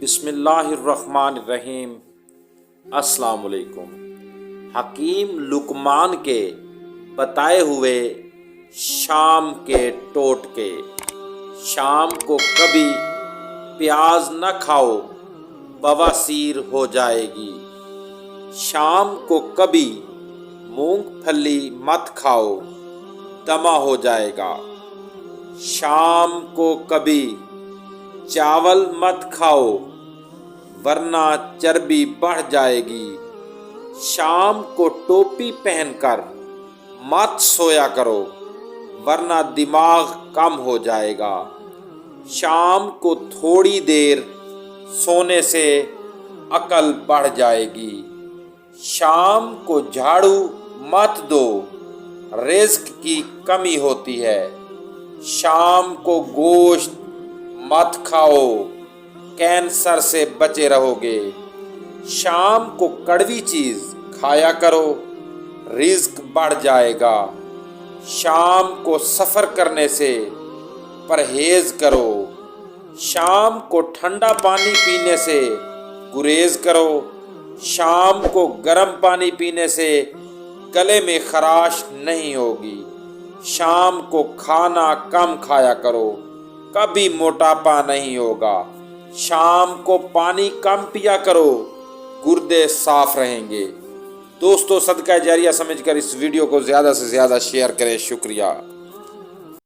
بسم اللہ الرحمن الرحیم۔ السلام علیکم۔ حکیم لقمان کے بتائے ہوئے شام کے ٹوٹکے۔ شام کو کبھی پیاز نہ کھاؤ، بواسیر ہو جائے گی۔ شام کو کبھی مونگ پھلی مت کھاؤ، دمہ ہو جائے گا۔ شام کو کبھی چاول مت کھاؤ، ورنہ چربی بڑھ جائے گی۔ شام کو ٹوپی پہن کر مت سویا کرو، ورنہ دماغ کم ہو جائے گا۔ شام کو تھوڑی دیر سونے سے عقل بڑھ جائے گی۔ شام کو جھاڑو مت دو، رزق کی کمی ہوتی ہے۔ شام کو گوشت مت کھاؤ، کینسر سے بچے رہو گے۔ شام کو کڑوی چیز کھایا کرو، رزق بڑھ جائے گا۔ شام کو سفر کرنے سے پرہیز کرو۔ شام کو ٹھنڈا پانی پینے سے گریز کرو۔ شام کو گرم پانی پینے سے گلے میں خراش نہیں ہوگی۔ شام کو کھانا کم کھایا کرو، کبھی موٹاپا نہیں ہوگا۔ شام کو پانی کم پیا کرو، گردے صاف رہیں گے۔ دوستو، صدقہ جاریہ سمجھ کر اس ویڈیو کو زیادہ سے زیادہ شیئر کریں۔ شکریہ۔